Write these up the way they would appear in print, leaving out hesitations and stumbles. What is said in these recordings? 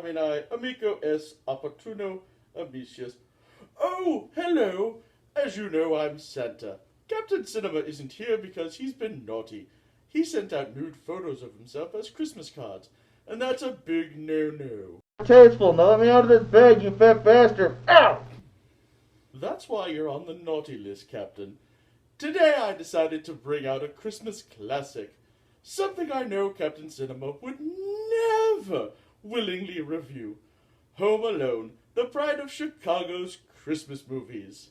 Domini, amico es opportuno amicius. Oh, hello! As you know, I'm Santa. Captain Cinema isn't here because he's been naughty. He sent out nude photos of himself as Christmas cards, and that's a big no-no. Tasteful, now let me out of this bag, you fat bastard! Ow! That's why you're on the naughty list, Captain. Today I decided to bring out a Christmas classic. Something I know Captain Cinema would never willingly review. Home Alone, the pride of Chicago's Christmas movies.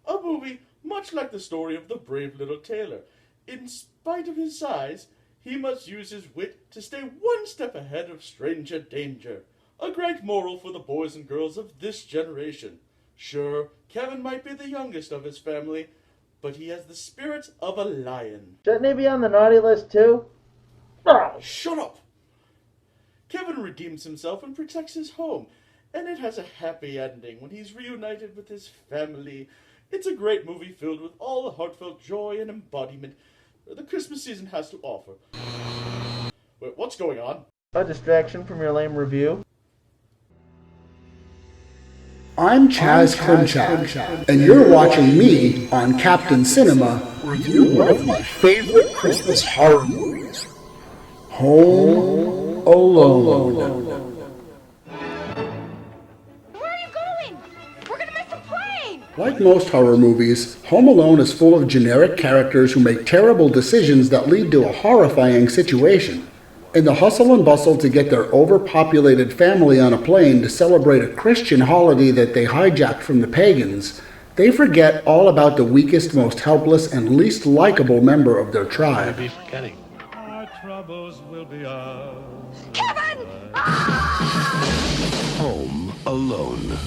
A movie much like the story of the brave little tailor. In spite of his size, he must use his wit to stay one step ahead of stranger danger. A great moral for the boys and girls of this generation. Sure, Kevin might be the youngest of his family, but he has the spirit of a lion. Shouldn't he be on the naughty list too? Shut up! Kevin redeems himself and protects his home, and it has a happy ending when he's reunited with his family. It's a great movie filled with all the heartfelt joy and embodiment the Christmas season has to offer. Wait, what's going on? A distraction from your lame review. I'm Chaz Klimchak, and you're watching me on Captain Cinema review one of my favorite Christmas horror movies, Home Alone. Where are you going? We're gonna miss the plane! Like most horror movies, Home Alone is full of generic characters who make terrible decisions that lead to a horrifying situation. In the hustle and bustle to get their overpopulated family on a plane to celebrate a Christian holiday that they hijacked from the pagans, they forget all about the weakest, most helpless, and least likable member of their tribe. Be forgetting. Our troubles will be ours. Kevin! Home Alone.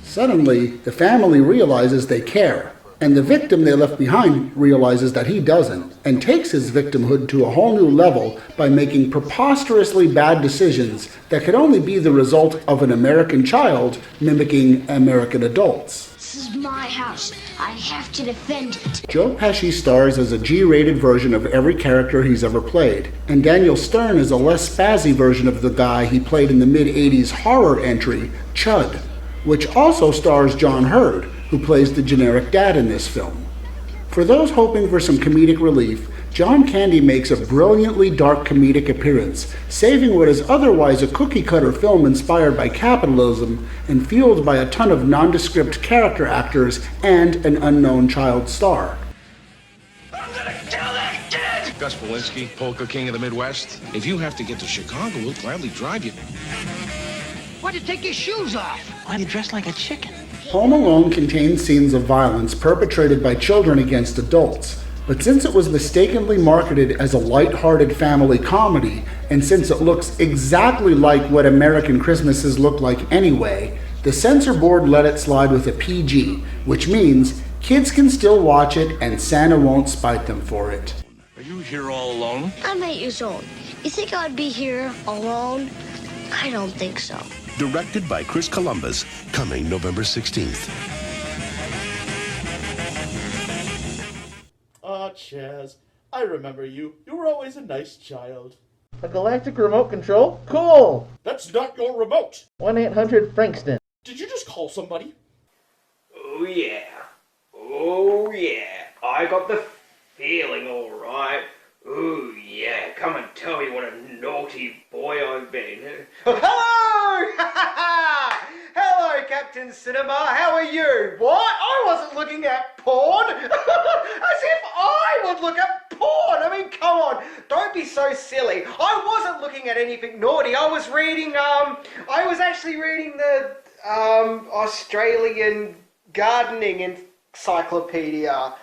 Suddenly, the family realizes they care, and the victim they left behind realizes that he doesn't, and takes his victimhood to a whole new level by making preposterously bad decisions that could only be the result of an American child mimicking American adults. This is my house. I have to defend it. Joe Pesci stars as a G-rated version of every character he's ever played, and Daniel Stern is a less spazzy version of the guy he played in the mid-'80s horror entry, Chud, which also stars John Hurd, who plays the generic dad in this film. For those hoping for some comedic relief, John Candy makes a brilliantly dark comedic appearance, saving what is otherwise a cookie-cutter film inspired by capitalism and fueled by a ton of nondescript character actors and an unknown child star. I'm gonna kill that kid! Gus Polinski, Polka King of the Midwest. If you have to get to Chicago, we'll gladly drive you. Why'd you take your shoes off? Why are you dressed like a chicken? Home Alone contains scenes of violence perpetrated by children against adults, but since it was mistakenly marketed as a light-hearted family comedy, and since it looks exactly like what American Christmases look like anyway, the censor board let it slide with a PG, which means kids can still watch it and Santa won't spite them for it. Are you here all alone? I'm 8 years old. You think I'd be here alone? I don't think so. Directed by Chris Columbus, coming November 16th. Ah, Chaz, I remember you. You were always a nice child. A galactic remote control? Cool! That's not your remote! 1-800-Frankston. Did you just call somebody? Oh yeah. Oh yeah. I got the feeling alright. Oh yeah. Come and tell me what a naughty boy I've been. Hello! Hello, Captain Cinema. How are you? What? I wasn't looking at porn. As if I would look at porn. I mean, come on. Don't be so silly. I wasn't looking at anything naughty. I was actually reading the Australian Gardening Encyclopedia.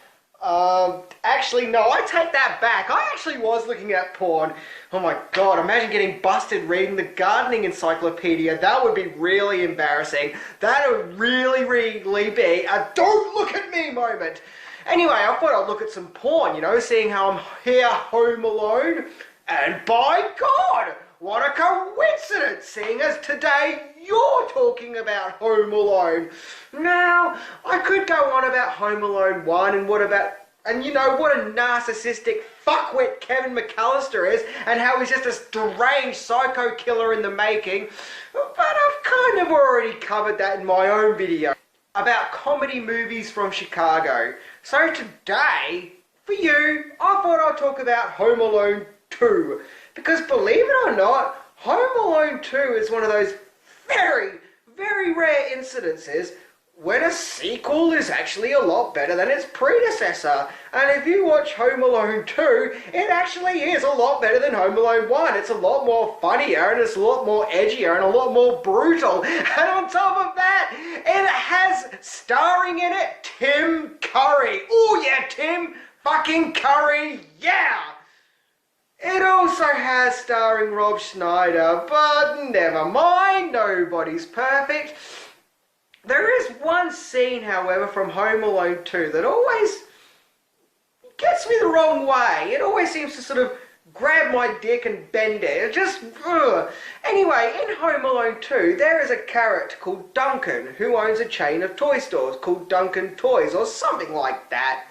Actually, no, I take that back. I actually was looking at porn. Oh my god, imagine getting busted reading the Gardening Encyclopedia. That would be really embarrassing. That would really, really be a don't look at me moment. Anyway, I thought I'd look at some porn, seeing how I'm here home alone. And by God, what a coincidence, seeing as today you're talking about Home Alone. Now, I could go on about Home Alone 1 and what about And you know what a narcissistic fuckwit Kevin McAllister is, and how he's just a deranged psycho killer in the making. But I've kind of already covered that in my own video about comedy movies from Chicago. So today, for you, I thought I'd talk about Home Alone 2. Because believe it or not, Home Alone 2 is one of those very, very rare incidences when a sequel is actually a lot better than its predecessor. And if you watch Home Alone 2, it actually is a lot better than Home Alone 1. It's a lot more funnier, and it's a lot more edgier, and a lot more brutal. And on top of that, it has starring in it Tim Curry. Oh yeah, Tim fucking Curry, yeah! It also has starring Rob Schneider, but never mind, nobody's perfect. There is one scene, however, from Home Alone 2 that always gets me the wrong way. It always seems to sort of grab my dick and bend it. It just, ugh. Anyway, in Home Alone 2, there is a character called Duncan who owns a chain of toy stores called Duncan Toys or something like that.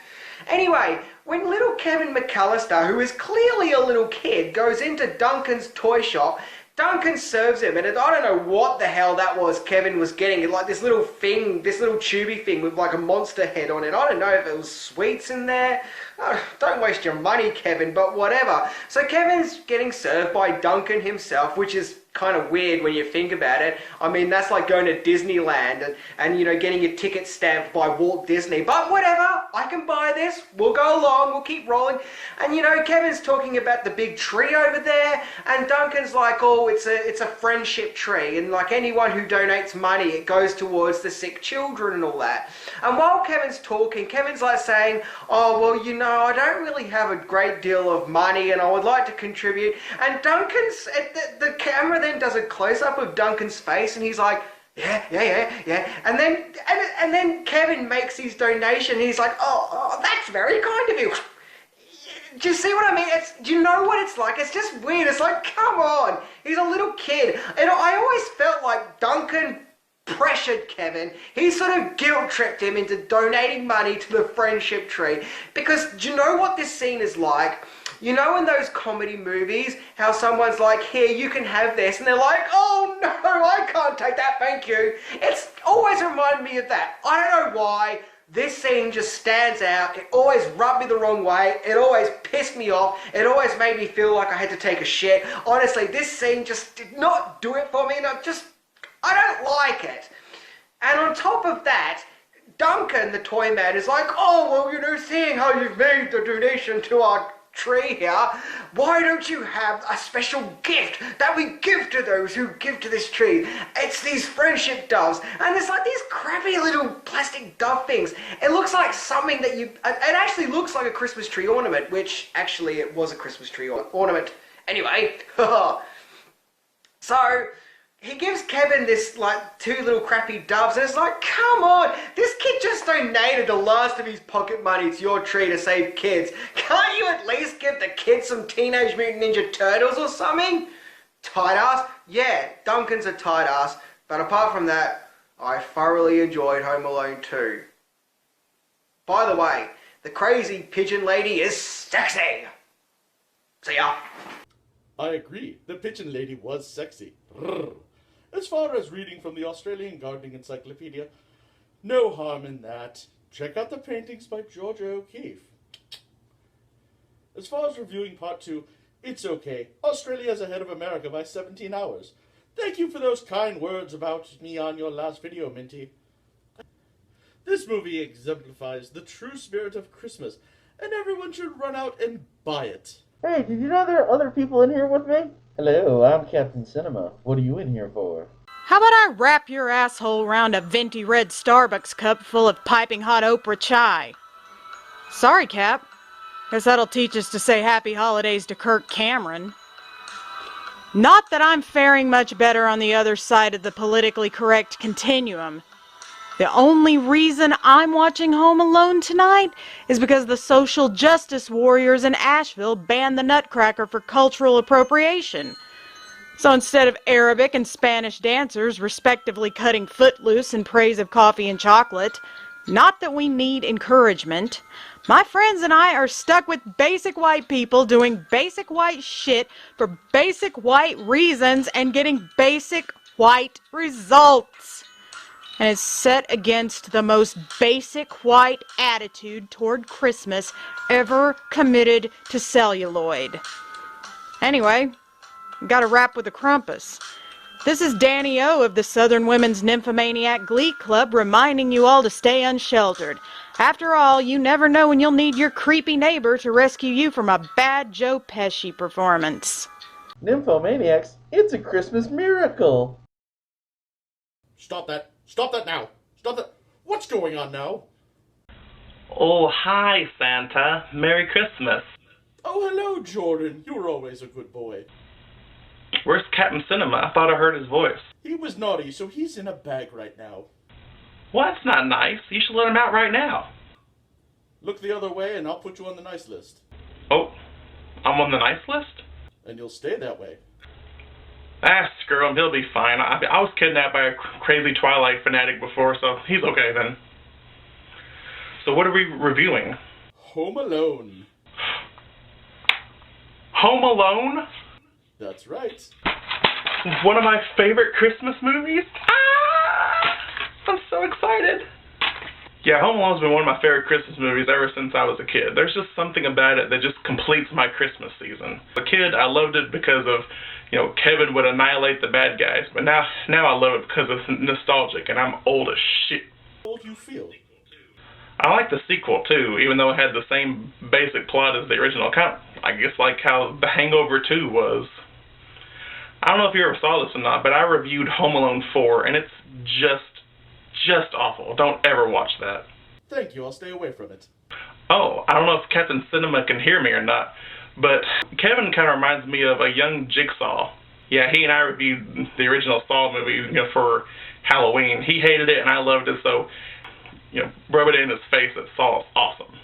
Anyway, when little Kevin McAllister, who is clearly a little kid, goes into Duncan's toy shop, Duncan serves him, and I don't know what the hell that was Kevin was getting. Like this little thing, this little tubey thing with like a monster head on it. I don't know if it was sweets in there. Oh, don't waste your money, Kevin, but whatever. So Kevin's getting served by Duncan himself, which is kind of weird when you think about it. I mean, that's like going to Disneyland and you know, getting your ticket stamped by Walt Disney. But whatever, I can buy this. We'll go along, we'll keep rolling. And you know, Kevin's talking about the big tree over there, and Duncan's like, oh, it's a friendship tree, and like anyone who donates money, it goes towards the sick children and all that. And while Kevin's talking, Kevin's like saying, oh, well, you know, I don't really have a great deal of money and I would like to contribute. And Duncan's, the camera then does a close-up of Duncan's face, and he's like, yeah. And then Kevin makes his donation, and he's like, oh, that's very kind of you. Do you see what I mean? Do you know what it's like? It's just weird. It's like, come on. He's a little kid. And I always felt like Duncan pressured Kevin. He sort of guilt-tripped him into donating money to the friendship tree. Because do you know what this scene is like? You know in those comedy movies, how someone's like, here, you can have this, and they're like, oh no, I can't take that, thank you. It's always reminded me of that. I don't know why. This scene just stands out. It always rubbed me the wrong way. It always pissed me off. It always made me feel like I had to take a shit. Honestly, this scene just did not do it for me, and I don't like it. And on top of that, Duncan, the toy man, is like, oh, well, you know, seeing how you've made the donation to our tree here, why don't you have a special gift that we give to those who give to this tree? It's these friendship doves, and it's like these crappy little plastic dove things. It looks like something that it actually looks like a Christmas tree ornament, which actually it was a Christmas tree ornament. Anyway, so he gives Kevin this, like, two little crappy doves, and it's like, come on, this kid just donated the last of his pocket money to your tree to save kids. Can't you at least give the kids some Teenage Mutant Ninja Turtles or something? Tight ass? Yeah, Duncan's a tight ass, but apart from that, I thoroughly enjoyed Home Alone 2. By the way, the crazy pigeon lady is sexy. See ya. I agree, the pigeon lady was sexy. As far as reading from the Australian Gardening Encyclopedia, no harm in that. Check out the paintings by Georgia O'Keeffe. As far as reviewing part 2, it's okay. Australia's ahead of America by 17 hours. Thank you for those kind words about me on your last video, Minty. This movie exemplifies the true spirit of Christmas, and everyone should run out and buy it. Hey, did you know there are other people in here with me? Hello, I'm Captain Cinema. What are you in here for? How about I wrap your asshole around a venti red Starbucks cup full of piping hot Oprah chai? Sorry, Cap. Guess that'll teach us to say happy holidays to Kirk Cameron. Not that I'm faring much better on the other side of the politically correct continuum. The only reason I'm watching Home Alone tonight is because the social justice warriors in Asheville banned the Nutcracker for cultural appropriation. So instead of Arabic and Spanish dancers respectively cutting Footloose in praise of coffee and chocolate, Not that we need encouragement. My friends and I are stuck with basic white people doing basic white shit for basic white reasons and getting basic white results. And it's set against the most basic white attitude toward Christmas ever committed to celluloid. Anyway, gotta wrap with a Krampus. This is Danny O of the Southern Women's Nymphomaniac Glee Club reminding you all to stay unsheltered. After all, you never know when you'll need your creepy neighbor to rescue you from a bad Joe Pesci performance. Nymphomaniacs, it's a Christmas miracle. Stop that. Stop that now. Stop that. What's going on now? Oh, hi, Santa. Merry Christmas. Oh, hello, Jordan. You're always a good boy. Where's Captain Cinema? I thought I heard his voice. He was naughty, so he's in a bag right now. Well, that's not nice. You should let him out right now. Look the other way and I'll put you on the nice list. Oh, I'm on the nice list? And you'll stay that way. Ah, screw him. He'll be fine. I was kidnapped by a crazy Twilight fanatic before, so he's okay then. So what are we reviewing? Home Alone. Home Alone? That's right. One of my favorite Christmas movies. Ah! I'm so excited. Yeah, Home Alone's been one of my favorite Christmas movies ever since I was a kid. There's just something about it that just completes my Christmas season. As a kid, I loved it because of, Kevin would annihilate the bad guys. But now I love it because it's nostalgic and I'm old as shit. How old do you feel? I like the sequel too, even though it had the same basic plot as the original. I guess like how The Hangover 2 was. I don't know if you ever saw this or not, but I reviewed Home Alone 4, and it's just awful. Don't ever watch that. Thank you, I'll stay away from it. Oh, I don't know if Captain Cinema can hear me or not, but Kevin kind of reminds me of a young Jigsaw. Yeah, he and I reviewed the original Saw movie for Halloween. He hated it, and I loved it, so, rub it in his face that Saw's awesome.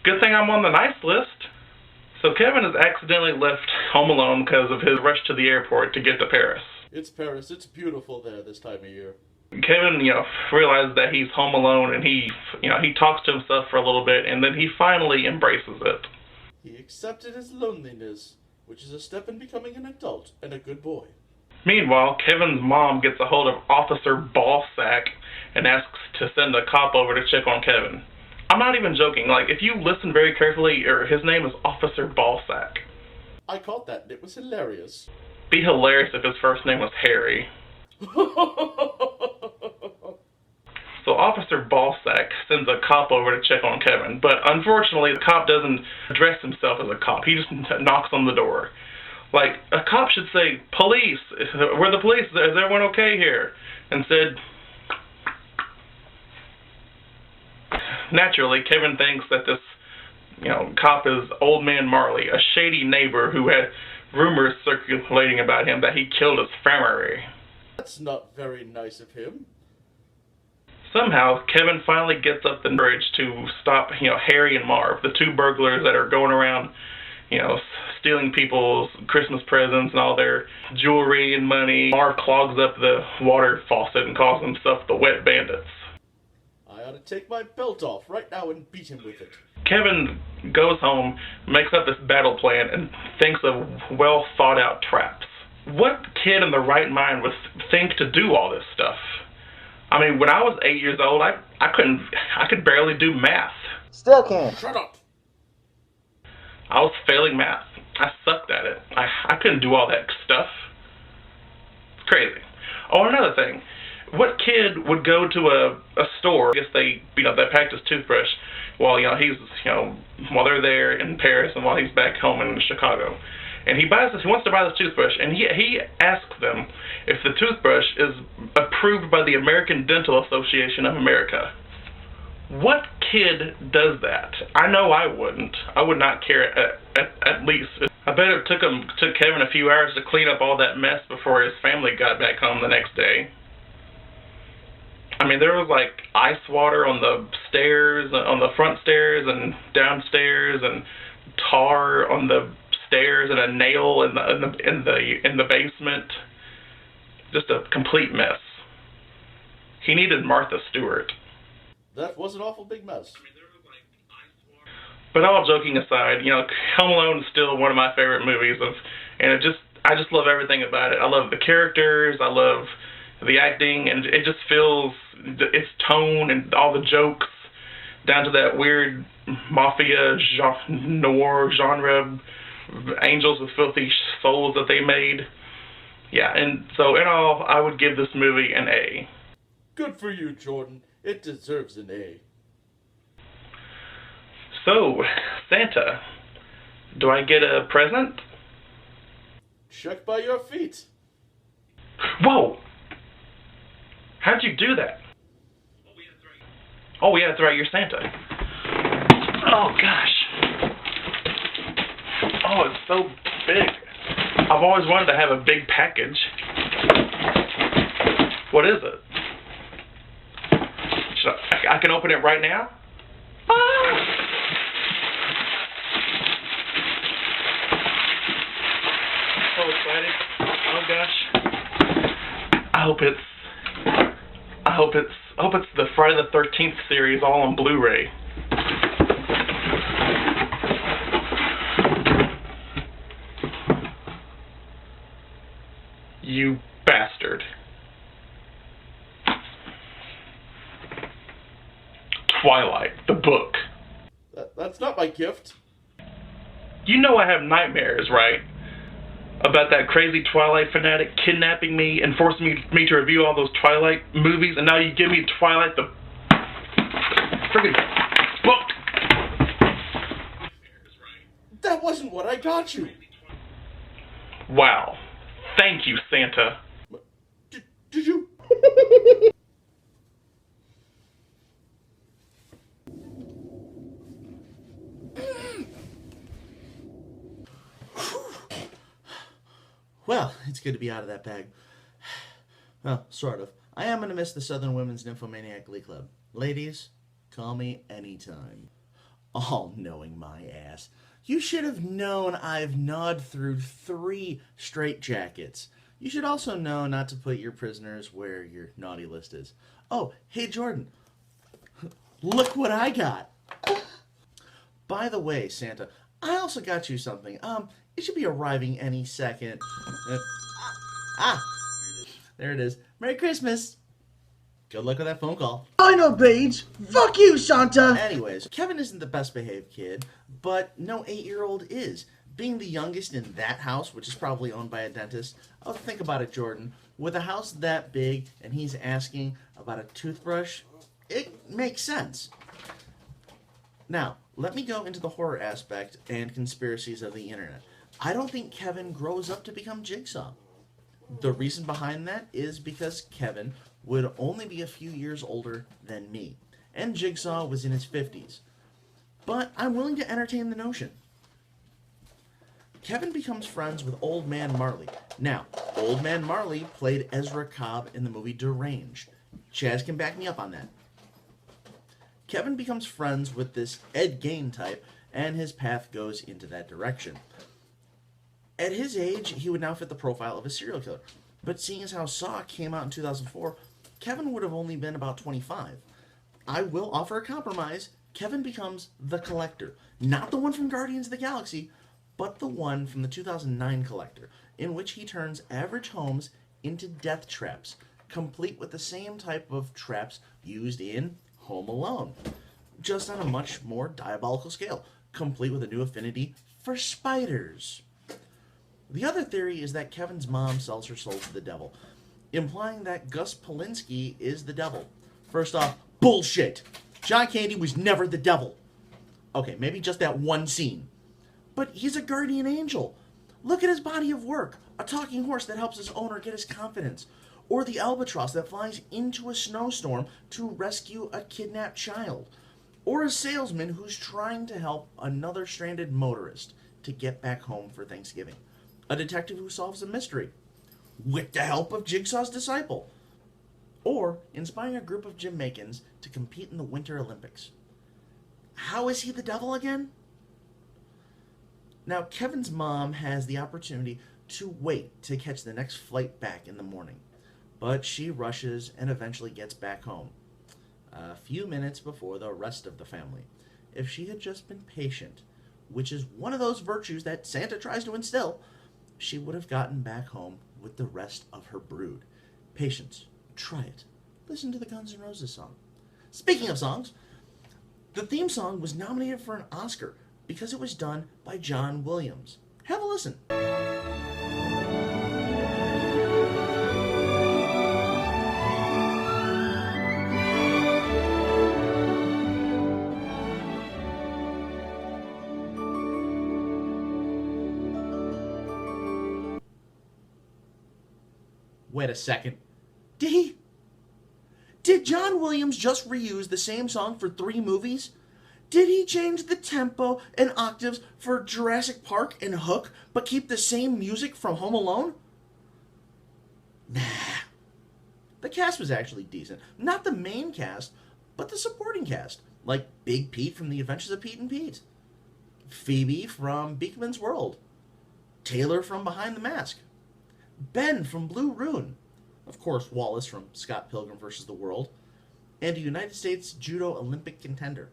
Good thing I'm on the nice list. So Kevin has accidentally left Home Alone because of his rush to the airport to get to Paris. It's Paris. It's beautiful there this time of year. Kevin, realizes that he's home alone, and he talks to himself for a little bit, and then he finally embraces it. He accepted his loneliness, which is a step in becoming an adult and a good boy. Meanwhile, Kevin's mom gets a hold of Officer Ballsack and asks to send a cop over to check on Kevin. I'm not even joking. If you listen very carefully, his name is Officer Ballsack. I caught that, and it was hilarious. Be hilarious if his first name was Harry. So Officer Ballsack sends a cop over to check on Kevin, but unfortunately the cop doesn't address himself as a cop. He just knocks on the door. A cop should say, "Police, we're the police, is everyone okay here?" Instead, naturally, Kevin thinks that this, cop is Old Man Marley, a shady neighbor who had rumors circulating about him that he killed his family. That's not very nice of him. Somehow, Kevin finally gets up the courage to stop, Harry and Marv, the two burglars that are going around, stealing people's Christmas presents and all their jewelry and money. Marv clogs up the water faucet and calls himself the Wet Bandits. I ought to take my belt off right now and beat him with it. Kevin goes home, makes up this battle plan, and thinks of well-thought-out traps. What kid in the right mind would think to do all this stuff? I mean, when I was 8 years old, I could barely do math. Still can't. Shut up! I was failing math. I sucked at it. I couldn't do all that stuff. It's crazy. Oh, another thing. What kid would go to a store? I guess they packed his toothbrush while while they're there in Paris and while he's back home in Chicago, and he wants to buy this toothbrush, and he asks them if the toothbrush is approved by the American Dental Association of America. What kid does that? I know I wouldn't. I would not care at least. I bet it took Kevin a few hours to clean up all that mess before his family got back home the next day. I mean, there was ice water on the stairs, on the front stairs and downstairs, and tar on the stairs, and a nail in the basement. Just a complete mess. He needed Martha Stewart. That was an awful big mess. But all joking aside, you know, Home Alone is still one of my favorite movies, and I just love everything about it. I love the characters, I love the acting, and it just feels its tone and all the jokes, down to that weird mafia noir genre, Angels with Filthy Souls that they made. Yeah, and so in all, I would give this movie an A. Good for you, Jordan. It deserves an A. So, Santa, do I get a present? Check by your feet. Whoa! How'd you do that? Oh, yeah, that's right, you're Santa. Oh, gosh. Oh, it's so big. I've always wanted to have a big package. What is it? I can open it right now? Ah! So excited. Oh gosh. I hope it's the Friday the 13th series all on Blu-ray. You bastard. Twilight, the book. That's not my gift. You know I have nightmares, right? About that crazy Twilight fanatic kidnapping me and forcing me to review all those Twilight movies, and now you give me Twilight, the freaking book. That wasn't what I got you. Wow. Thank you, Santa. Did you? Well, it's good to be out of that bag. Well, sort of. I am going to miss the Southern Women's Nymphomaniac Glee Club. Ladies, call me anytime. All-knowing my ass. You should have known I've gnawed through 3 straitjackets. You should also know not to put your prisoners where your naughty list is. Oh, hey Jordan. Look what I got. By the way, Santa, I also got you something. It should be arriving any second. There it is. Merry Christmas. Good luck with that phone call. I know, Paige. Fuck you, Santa. Anyways, Kevin isn't the best behaved kid, but no 8-year-old is. Being the youngest in that house, which is probably owned by a dentist. Oh, think about it, Jordan. With a house that big and he's asking about a toothbrush, it makes sense. Now, let me go into the horror aspect and conspiracies of the internet. I don't think Kevin grows up to become Jigsaw. The reason behind that is because Kevin would only be a few years older than me, and Jigsaw was in his 50s. But I'm willing to entertain the notion. Kevin becomes friends with Old Man Marley. Now, Old Man Marley played Ezra Cobb in the movie Deranged. Chaz can back me up on that. Kevin becomes friends with this Ed Gein type, and his path goes into that direction. At his age, he would now fit the profile of a serial killer. But seeing as how Saw came out in 2004, Kevin would have only been about 25. I will offer a compromise. Kevin becomes the Collector. Not the one from Guardians of the Galaxy, but the one from the 2009 Collector, in which he turns average homes into death traps, complete with the same type of traps used in Home Alone, just on a much more diabolical scale, complete with a new affinity for spiders. The other theory is that Kevin's mom sells her soul to the devil, implying that Gus Polinski is the devil. First off, bullshit! John Candy was never the devil. Okay, maybe just that one scene. But he's a guardian angel. Look at his body of work. A talking horse that helps his owner get his confidence. Or the albatross that flies into a snowstorm to rescue a kidnapped child. Or a salesman who's trying to help another stranded motorist to get back home for Thanksgiving. A detective who solves a mystery with the help of Jigsaw's disciple. Or inspiring a group of Jamaicans to compete in the Winter Olympics. How is he the devil again? Now, Kevin's mom has the opportunity to wait to catch the next flight back in the morning, but she rushes and eventually gets back home. a few minutes before the rest of the family. If she had just been patient, which is one of those virtues that Santa tries to instill, she would have gotten back home with the rest of her brood. Patience. Try it. Listen to the Guns N' Roses song. Speaking of songs, the theme song was nominated for an Oscar because it was done by John Williams. Have a listen. Wait a second. Did John Williams just reuse the same song for 3 movies? Did he change the tempo and octaves for Jurassic Park and Hook, but keep the same music from Home Alone? Nah. The cast was actually decent. Not the main cast, but the supporting cast, like Big Pete from The Adventures of Pete and Pete, Phoebe from Beakman's World, Taylor from Behind the Mask, Ben from Blue Ruin, of course Wallace from Scott Pilgrim vs. the World, and a United States Judo Olympic contender.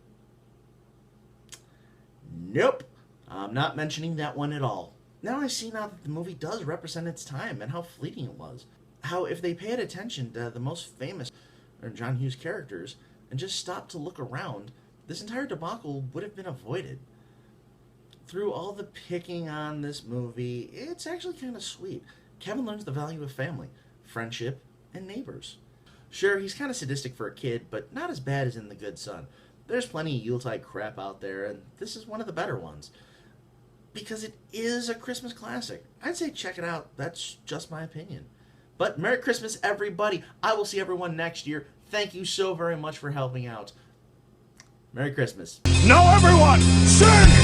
Nope, I'm not mentioning that one at all. Now I see now that the movie does represent its time and how fleeting it was. How if they paid attention to the most famous John Hughes characters and just stopped to look around, this entire debacle would have been avoided. Through all the picking on this movie, it's actually kind of sweet. Kevin learns the value of family, friendship, and neighbors. Sure, he's kind of sadistic for a kid, but not as bad as in The Good Son. There's plenty of Yuletide crap out there, and this is one of the better ones. Because it is a Christmas classic. I'd say check it out. That's just my opinion. But Merry Christmas, everybody. I will see everyone next year. Thank you so very much for helping out. Merry Christmas. Now everyone, sing!